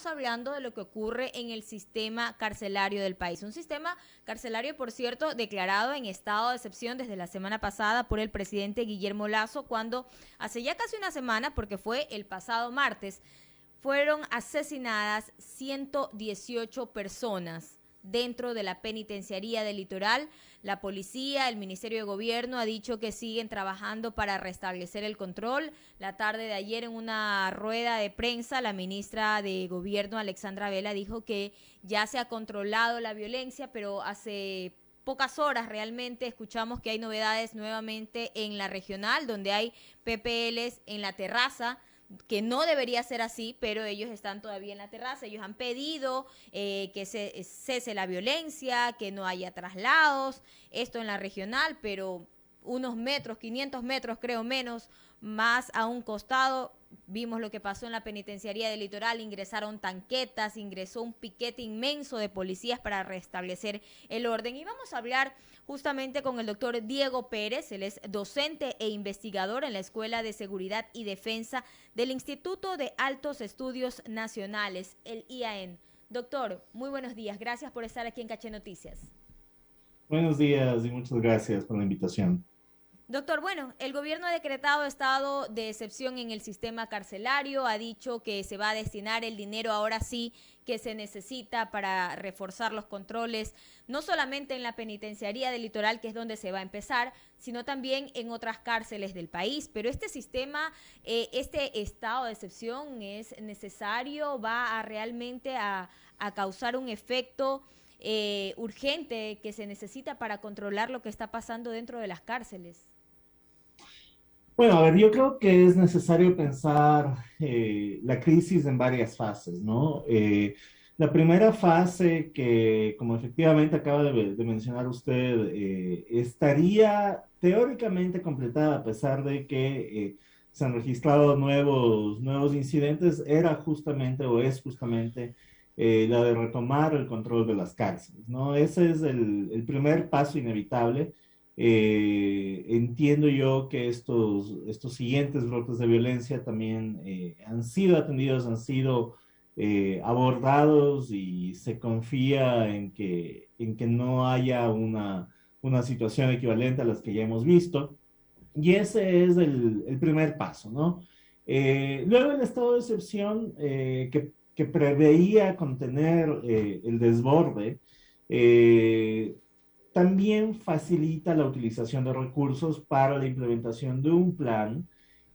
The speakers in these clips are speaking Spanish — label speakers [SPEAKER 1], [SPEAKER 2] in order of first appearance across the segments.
[SPEAKER 1] estamos hablando de lo que ocurre en el sistema carcelario del país. Un sistema carcelario, por cierto, declarado en estado de excepción desde la semana pasada por el presidente Guillermo Lasso, cuando hace ya casi una semana, porque fue el pasado martes, fueron asesinadas 118 personas dentro de la penitenciaría del Litoral. La policía, el Ministerio de Gobierno ha dicho que siguen trabajando para restablecer el control. La tarde de ayer, en una rueda de prensa, la ministra de Gobierno, Alexandra Vela, dijo que ya se ha controlado la violencia, pero hace pocas horas realmente escuchamos que hay novedades nuevamente en la regional, donde hay PPLs en la terraza, que no debería ser así, pero ellos están todavía en la terraza. Ellos han pedido que cese la violencia, que no haya traslados, esto en la regional, pero unos metros, 500 metros creo menos, más a un costado, vimos lo que pasó en la penitenciaría del Litoral. Ingresaron tanquetas, ingresó un piquete inmenso de policías para restablecer el orden. Y vamos a hablar justamente con el doctor Diego Pérez. Él es docente e investigador en la Escuela de Seguridad y Defensa del Instituto de Altos Estudios Nacionales, el IAN. Doctor, muy buenos días. Gracias por estar aquí en Caché Noticias.
[SPEAKER 2] Buenos días y muchas gracias por la invitación.
[SPEAKER 1] Doctor, bueno, el gobierno ha decretado estado de excepción en el sistema carcelario, ha dicho que se va a destinar el dinero ahora sí que se necesita para reforzar los controles, no solamente en la penitenciaría del Litoral, que es donde se va a empezar, sino también en otras cárceles del país. Pero este sistema, este estado de excepción es necesario, va a realmente a causar un efecto urgente que se necesita para controlar lo que está pasando dentro de las cárceles.
[SPEAKER 2] Bueno, a ver, yo creo que es necesario pensar la crisis en varias fases, ¿no? La primera fase que, como efectivamente acaba de mencionar usted, estaría teóricamente completada a pesar de que se han registrado nuevos incidentes, era justamente o es justamente la de retomar el control de las cárceles, ¿no? Ese es el primer paso inevitable. Entiendo yo que estos siguientes brotes de violencia también han sido atendidos, han sido abordados y se confía en que no haya una situación equivalente a las que ya hemos visto. Y ese es el primer paso, ¿no? Luego el estado de excepción que preveía contener el desborde, eh, también facilita la utilización de recursos para la implementación de un plan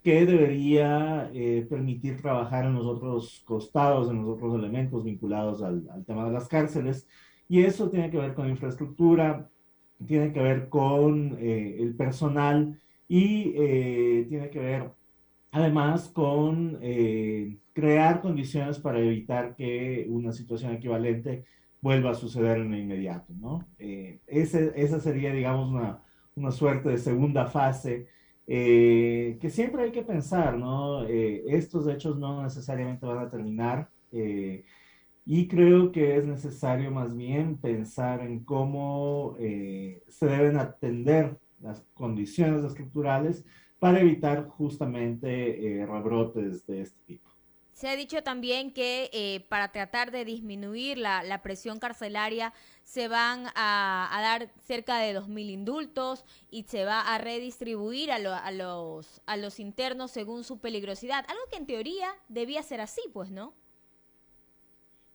[SPEAKER 2] que debería permitir trabajar en los otros costados, en los otros elementos vinculados al tema de las cárceles. Y eso tiene que ver con infraestructura, tiene que ver con el personal y tiene que ver además con crear condiciones para evitar que una situación equivalente vuelva a suceder en el inmediato, ¿no? Esa sería, digamos, una suerte de segunda fase que siempre hay que pensar, ¿no? Estos hechos no necesariamente van a terminar y creo que es necesario más bien pensar en cómo se deben atender las condiciones estructurales para evitar justamente rebrotes de este tipo.
[SPEAKER 1] Se ha dicho también que para tratar de disminuir la presión carcelaria se van a dar cerca de 2.000 indultos y se va a redistribuir a los internos según su peligrosidad. Algo que en teoría debía ser así, pues, ¿no?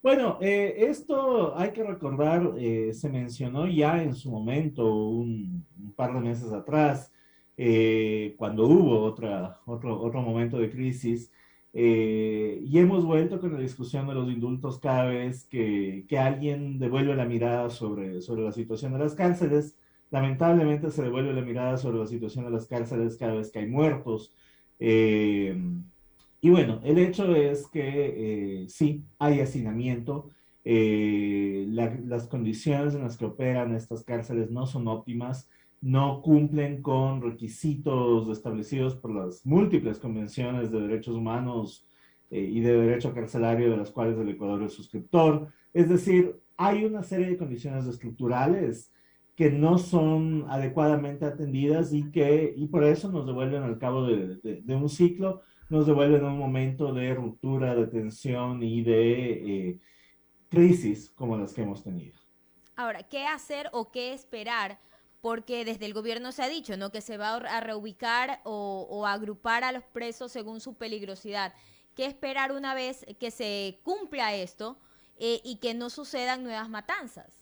[SPEAKER 2] Bueno, esto hay que recordar, se mencionó ya en su momento, un par de meses atrás, cuando hubo otro momento de crisis, y hemos vuelto con la discusión de los indultos cada vez que alguien devuelve la mirada sobre la situación de las cárceles. Lamentablemente se devuelve la mirada sobre la situación de las cárceles cada vez que hay muertos. Eh, y bueno, el hecho es que sí, hay hacinamiento. Las condiciones en las que operan estas cárceles no son óptimas, no cumplen con requisitos establecidos por las múltiples convenciones de derechos humanos y de derecho carcelario de las cuales el Ecuador es suscriptor. Es decir, hay una serie de condiciones estructurales que no son adecuadamente atendidas y por eso nos devuelven al cabo de un ciclo nos devuelven a un momento de ruptura, de tensión y de crisis como las que hemos tenido.
[SPEAKER 1] Ahora, ¿qué hacer o qué esperar? Porque desde el gobierno se ha dicho, ¿no? Que se va a reubicar o a agrupar a los presos según su peligrosidad. ¿Qué esperar una vez que se cumpla esto y que no sucedan nuevas matanzas?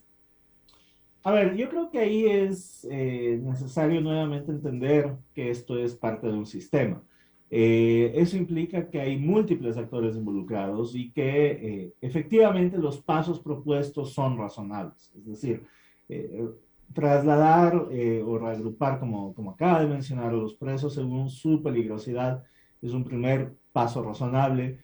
[SPEAKER 2] A ver, yo creo que ahí es necesario nuevamente entender que esto es parte de un sistema. Eso implica que hay múltiples actores involucrados y que efectivamente los pasos propuestos son razonables. Es decir, eh, trasladar o reagrupar, como acaba de mencionar, a los presos según su peligrosidad es un primer paso razonable.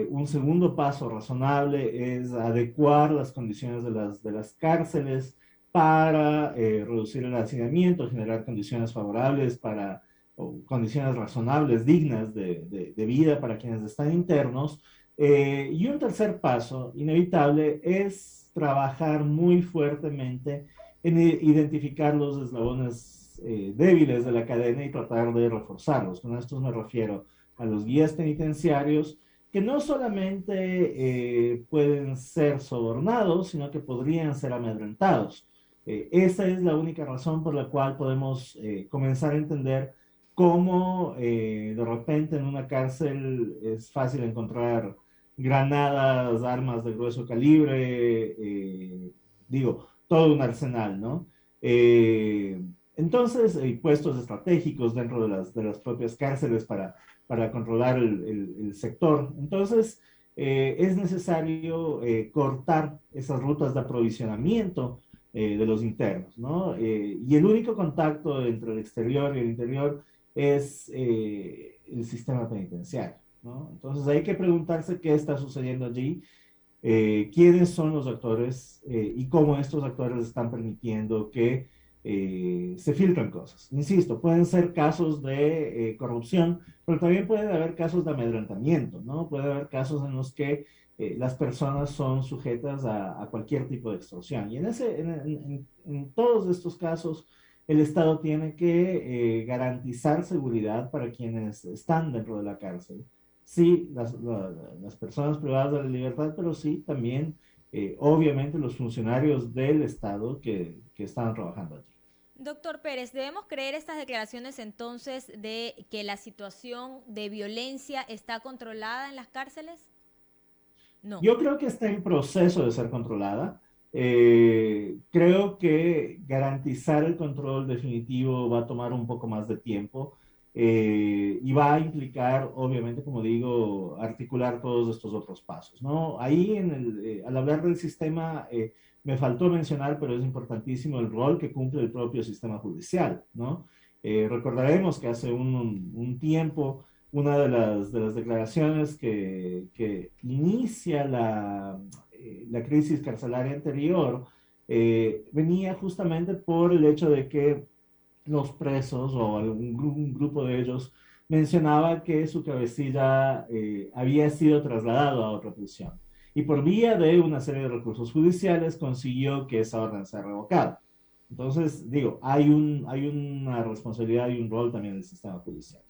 [SPEAKER 2] Un segundo paso razonable es adecuar las condiciones de las cárceles para reducir el hacinamiento, generar condiciones favorables para, o condiciones razonables, dignas de vida para quienes están internos. Y un tercer paso inevitable es trabajar muy fuertemente en identificar los eslabones débiles de la cadena y tratar de reforzarlos. Con esto me refiero a los guías penitenciarios, que no solamente pueden ser sobornados, sino que podrían ser amedrentados. Esa es la única razón por la cual podemos comenzar a entender cómo de repente en una cárcel es fácil encontrar granadas, armas de grueso calibre, digo, todo un arsenal, ¿no? Entonces, puestos estratégicos dentro de las propias cárceles para controlar el sector. Entonces, es necesario cortar esas rutas de aprovisionamiento de los internos, ¿no? Y el único contacto entre el exterior y el interior es el sistema penitenciario, ¿no? Entonces hay que preguntarse qué está sucediendo allí, quiénes son los actores y cómo estos actores están permitiendo que se filtren cosas. Insisto, pueden ser casos de corrupción, pero también pueden haber casos de amedrentamiento, ¿no? Puede haber casos en los que las personas son sujetas a cualquier tipo de extorsión. Y en todos estos casos, el Estado tiene que garantizar seguridad para quienes están dentro de la cárcel. Sí, las personas privadas de la libertad, pero sí también, obviamente, los funcionarios del Estado que estaban trabajando allí.
[SPEAKER 1] Doctor Pérez, ¿debemos creer estas declaraciones entonces de que la situación de violencia está controlada en las cárceles? No.
[SPEAKER 2] Yo creo que está en proceso de ser controlada. Creo que garantizar el control definitivo va a tomar un poco más de tiempo y va a implicar, obviamente, como digo, articular todos estos otros pasos, ¿no? Ahí, al hablar del sistema, me faltó mencionar, pero es importantísimo el rol que cumple el propio sistema judicial, ¿no? Recordaremos que hace un tiempo una de las declaraciones que inicia la crisis carcelaria anterior venía justamente por el hecho de que los presos o un grupo de ellos mencionaba que su cabecilla había sido trasladado a otra prisión. Y por vía de una serie de recursos judiciales consiguió que esa orden sea revocada. Entonces, digo, hay una responsabilidad y un rol también del sistema judicial.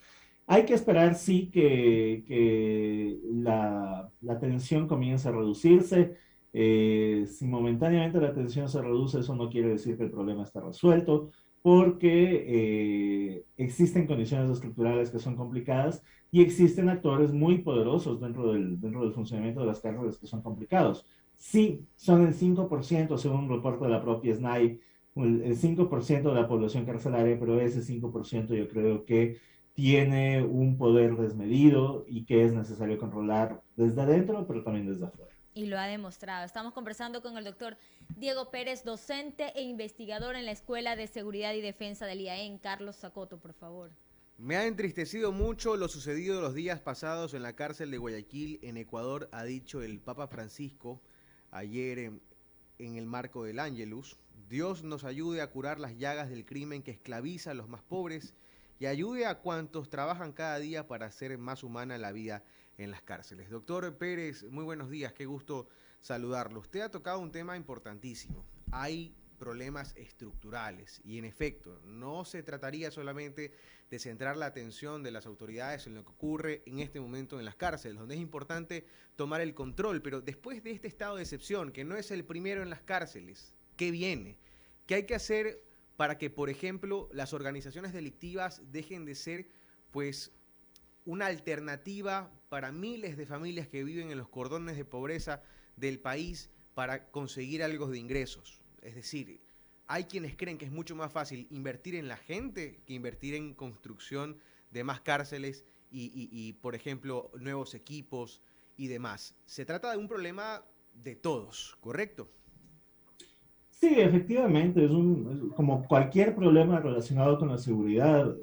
[SPEAKER 2] Hay que esperar, sí, que la tensión comience a reducirse. Si momentáneamente la tensión se reduce, eso no quiere decir que el problema está resuelto, porque existen condiciones estructurales que son complicadas y existen actores muy poderosos dentro del funcionamiento de las cárceles que son complicados. Sí, son el 5%, según un reporte de la propia SNAI, el 5% de la población carcelaria, pero ese 5% yo creo que tiene un poder desmedido y que es necesario controlar desde adentro, pero también desde afuera.
[SPEAKER 1] Y lo ha demostrado. Estamos conversando con el doctor Diego Pérez, docente e investigador en la Escuela de Seguridad y Defensa del IAEN. Carlos Zacoto, por favor.
[SPEAKER 3] Me ha entristecido mucho lo sucedido los días pasados en la cárcel de Guayaquil, en Ecuador, ha dicho el Papa Francisco ayer en el marco del Ángelus. Dios nos ayude a curar las llagas del crimen que esclaviza a los más pobres y ayude a cuantos trabajan cada día para hacer más humana la vida en las cárceles. Doctor Pérez, muy buenos días, qué gusto saludarlo. Usted ha tocado un tema importantísimo. Hay problemas estructurales. Y en efecto, no se trataría solamente de centrar la atención de las autoridades en lo que ocurre en este momento en las cárceles, donde es importante tomar el control, pero después de este estado de excepción, que no es el primero en las cárceles, ¿qué viene? ¿Qué hay que hacer para que, por ejemplo, las organizaciones delictivas dejen de ser, pues, una alternativa para miles de familias que viven en los cordones de pobreza del país para conseguir algo de ingresos? Es decir, hay quienes creen que es mucho más fácil invertir en la gente que invertir en construcción de más cárceles y, por ejemplo, nuevos equipos y demás. Se trata de un problema de todos, ¿correcto?
[SPEAKER 2] Sí, efectivamente, como cualquier problema relacionado con la seguridad,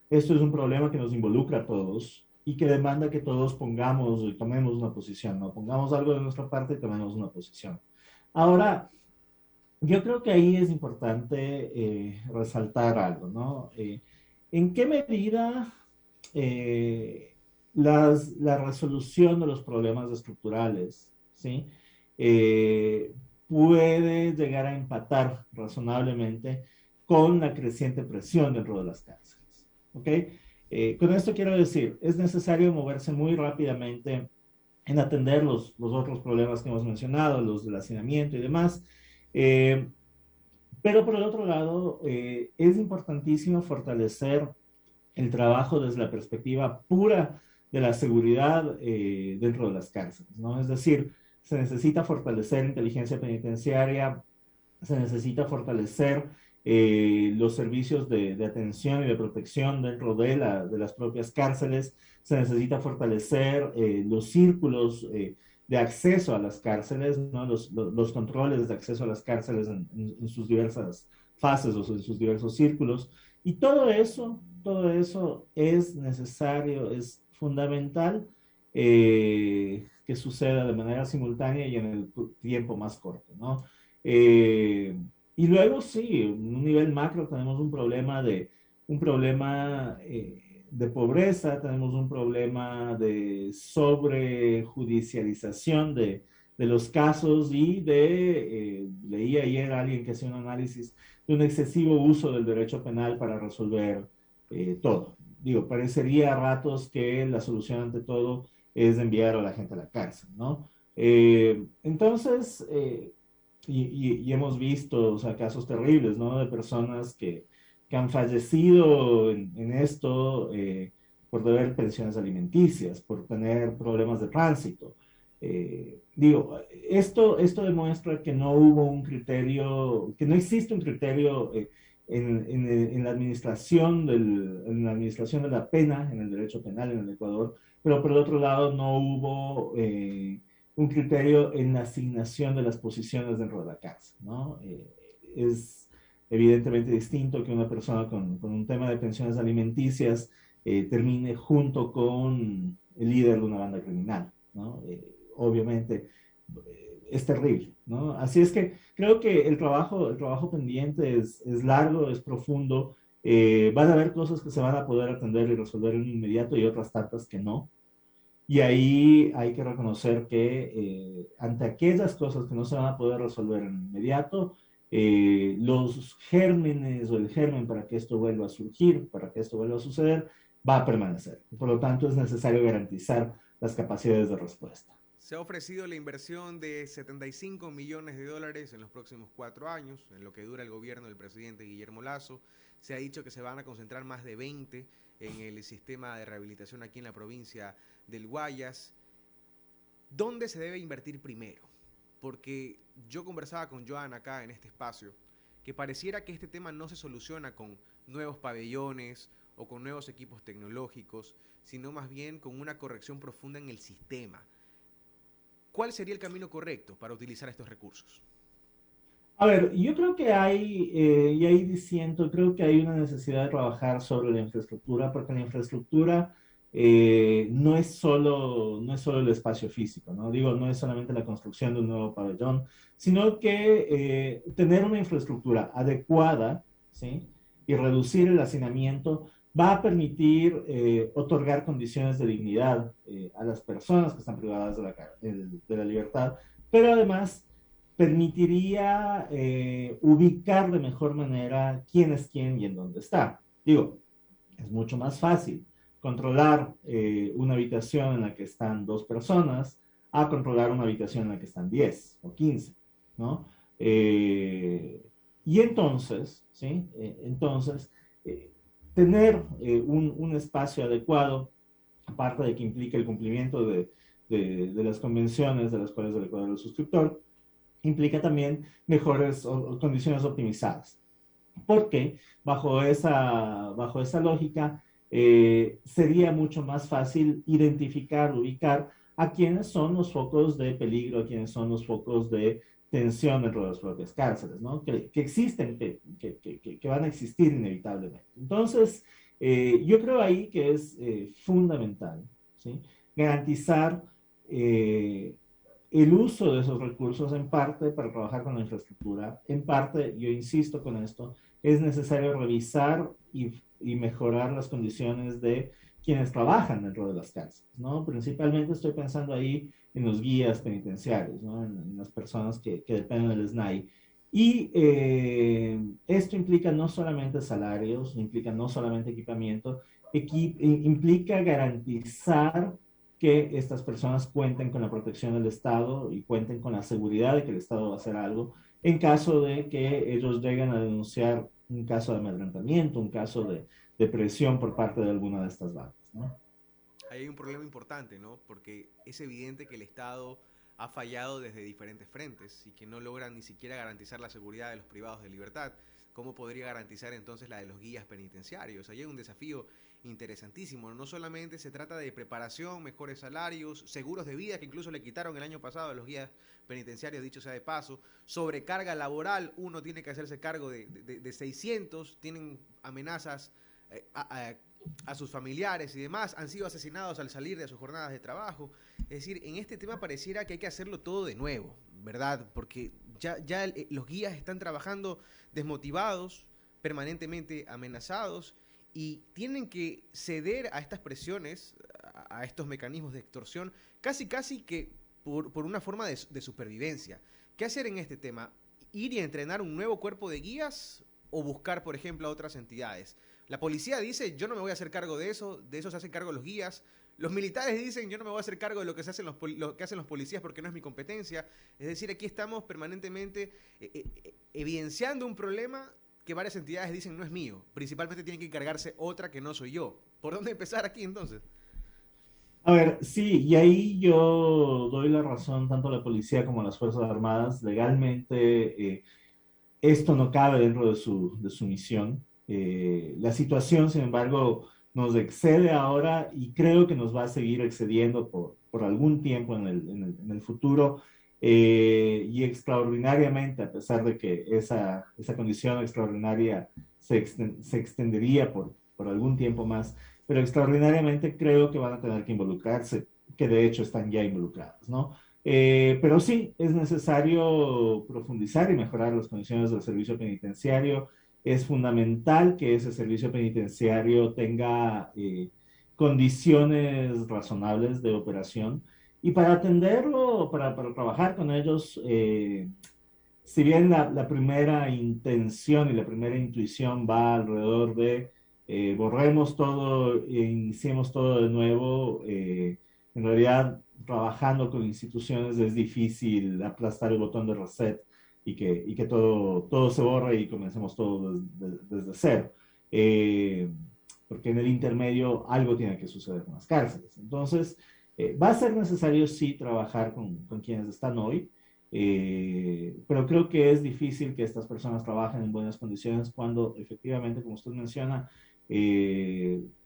[SPEAKER 2] esto es un problema que nos involucra a todos y que demanda que todos pongamos y tomemos una posición, ¿no? Pongamos algo de nuestra parte y tomemos una posición. Ahora, yo creo que ahí es importante resaltar algo, ¿no? ¿En qué medida la resolución de los problemas estructurales, ¿sí? Puede llegar a empatar razonablemente con la creciente presión dentro de las cárceles, ¿ok? Con esto quiero decir, es necesario moverse muy rápidamente en atender los otros problemas que hemos mencionado, los del hacinamiento y demás, pero por el otro lado, es importantísimo fortalecer el trabajo desde la perspectiva pura de la seguridad dentro de las cárceles, ¿no? Es decir, se necesita fortalecer inteligencia penitenciaria, se necesita fortalecer los servicios de atención y de protección dentro de las propias cárceles, se necesita fortalecer los círculos de acceso a las cárceles, ¿no? Los controles de acceso a las cárceles en sus diversas fases o en sus diversos círculos. Y todo eso es necesario, es fundamental que suceda de manera simultánea y en el tiempo más corto, ¿no? Y luego sí, en un nivel macro tenemos un problema de pobreza, tenemos un problema de sobrejudicialización de los casos y leí ayer a alguien que hacía un análisis de un excesivo uso del derecho penal para resolver todo. Digo, parecería a ratos que la solución ante todo es enviar a la gente a la cárcel, ¿no? Entonces, y hemos visto, o sea, casos terribles, ¿no? De personas que han fallecido en esto por deber pensiones alimenticias, por tener problemas de tránsito. Digo, esto demuestra que no hubo un criterio, que no existe un criterio en la administración de la pena, en el derecho penal en el Ecuador, pero por el otro lado no hubo un criterio en la asignación de las posiciones dentro de la cárcel, ¿no? Es evidentemente distinto que una persona con un tema de pensiones alimenticias termine junto con el líder de una banda criminal, ¿no? Obviamente es terrible, ¿no? Así es que creo que el trabajo pendiente es largo, es profundo, van a haber cosas que se van a poder atender y resolver en inmediato y otras tantas que no. Y ahí hay que reconocer que ante aquellas cosas que no se van a poder resolver en inmediato, los gérmenes o el germen para que esto vuelva a surgir, para que esto vuelva a suceder, va a permanecer. Por lo tanto, es necesario garantizar las capacidades de respuesta.
[SPEAKER 3] Se ha ofrecido la inversión de $75 millones en los próximos 4 años, en lo que dura el gobierno del presidente Guillermo Lasso. Se ha dicho que se van a concentrar más de 20 en el sistema de rehabilitación aquí en la provincia del Guayas. ¿Dónde se debe invertir primero? Porque yo conversaba con Joan acá en este espacio, que pareciera que este tema no se soluciona con nuevos pabellones o con nuevos equipos tecnológicos, sino más bien con una corrección profunda en el sistema. ¿Cuál sería el camino correcto para utilizar estos recursos?
[SPEAKER 2] A ver, yo creo que y ahí diciendo, creo que hay una necesidad de trabajar sobre la infraestructura, porque la infraestructura no es solo el espacio físico, ¿no? Digo, no es solamente la construcción de un nuevo pabellón, sino que tener una infraestructura adecuada, ¿sí? Y reducir el hacinamiento va a permitir otorgar condiciones de dignidad a las personas que están privadas de la libertad, pero además permitiría ubicar de mejor manera quién es quién y en dónde está. Digo, es mucho más fácil controlar una habitación en la que están 2 personas a controlar una habitación en la que están 10 o 15, ¿no? Y entonces, ¿sí? Tener un espacio adecuado, aparte de que implica el cumplimiento de las convenciones de las cuales el Ecuador es suscriptor, implica también mejores condiciones optimizadas. Porque bajo esa lógica sería mucho más fácil identificar, ubicar a quiénes son los focos de peligro, a quiénes son los focos de tensión dentro de las propias cárceles, ¿no? Que existen, que van a existir inevitablemente. Entonces, yo creo ahí que es fundamental, ¿sí? Garantizar el uso de esos recursos, en parte para trabajar con la infraestructura, en parte, yo insisto con esto, es necesario revisar y mejorar las condiciones de quienes trabajan dentro de las cárceles, ¿no? Principalmente estoy pensando ahí en los guías penitenciarios, ¿no? En las personas que dependen del SNAI. Y esto implica no solamente salarios, implica no solamente equipamiento, implica garantizar que estas personas cuenten con la protección del Estado y cuenten con la seguridad de que el Estado va a hacer algo en caso de que ellos lleguen a denunciar un caso de amedrentamiento, un caso de presión por parte de alguna de estas bandas, ¿no?
[SPEAKER 3] Ahí hay un problema importante, ¿no? Porque es evidente que el Estado ha fallado desde diferentes frentes y que no logran ni siquiera garantizar la seguridad de los privados de libertad. ¿Cómo podría garantizar entonces la de los guías penitenciarios? Ahí hay un desafío interesantísimo. No solamente se trata de preparación, mejores salarios, seguros de vida, que incluso le quitaron el año pasado a los guías penitenciarios, dicho sea de paso, sobrecarga laboral, uno tiene que hacerse cargo de 600, tienen amenazas a sus familiares y demás, han sido asesinados al salir de sus jornadas de trabajo. Es decir, en este tema pareciera que hay que hacerlo todo de nuevo, ¿verdad? Porque ya los guías están trabajando desmotivados, permanentemente amenazados, y tienen que ceder a estas presiones, a estos mecanismos de extorsión, casi que por una forma de supervivencia. ¿Qué hacer en este tema? ¿Ir y entrenar un nuevo cuerpo de guías o buscar, por ejemplo, a otras entidades? La policía dice, yo no me voy a hacer cargo de eso se hacen cargo los guías. Los militares dicen, yo no me voy a hacer cargo de lo que hacen los policías porque no es mi competencia. Es decir, aquí estamos permanentemente evidenciando un problema que varias entidades dicen no es mío. Principalmente tiene que encargarse otra que no soy yo. ¿Por dónde empezar aquí entonces?
[SPEAKER 2] A ver, sí, y ahí yo doy la razón tanto a la policía como a las Fuerzas Armadas. Legalmente esto no cabe dentro de su misión. La situación, sin embargo, nos excede ahora y creo que nos va a seguir excediendo por algún tiempo en el futuro. Y extraordinariamente, a pesar de que esa condición extraordinaria se extendería por algún tiempo más, pero extraordinariamente creo que van a tener que involucrarse, que de hecho están ya involucrados, ¿no? Pero sí, es necesario profundizar y mejorar las condiciones del servicio penitenciario. Es fundamental que ese servicio penitenciario tenga condiciones razonables de operación. Y para atenderlo, para trabajar con ellos, si bien la primera intención y la primera intuición va alrededor de borremos todo e iniciemos todo de nuevo, en realidad trabajando con instituciones es difícil aplastar el botón de reset y que todo se borre y comencemos todo desde cero. Porque en el intermedio algo tiene que suceder con las cárceles. Entonces, va a ser necesario sí trabajar con quienes están hoy, pero creo que es difícil que estas personas trabajen en buenas condiciones cuando efectivamente, como usted menciona,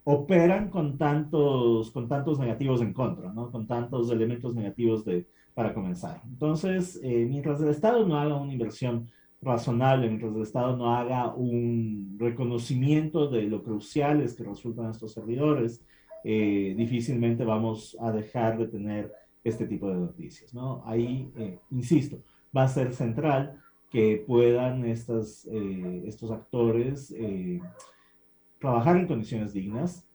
[SPEAKER 2] operan con tantos negativos en contra, ¿no? Con tantos elementos negativos para comenzar. Entonces, mientras el Estado no haga una inversión razonable, mientras el Estado no haga un reconocimiento de lo cruciales que resultan estos servidores, difícilmente vamos a dejar de tener este tipo de noticias, ¿no? Ahí, insisto, va a ser central que puedan estos actores trabajar en condiciones dignas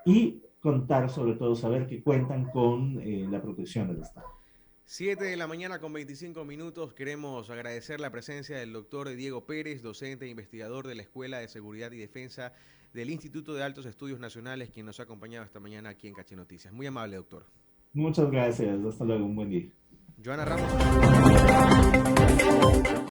[SPEAKER 2] y contar, sobre todo, saber que cuentan con la protección del Estado.
[SPEAKER 3] 7 de la mañana con 25 minutos. Queremos agradecer la presencia del doctor Diego Pérez, docente e investigador de la Escuela de Seguridad y Defensa del Instituto de Altos Estudios Nacionales, quien nos ha acompañado esta mañana aquí en Caché Noticias. Muy amable, doctor.
[SPEAKER 2] Muchas gracias. Hasta luego. Un buen día.
[SPEAKER 3] Joana Ramos.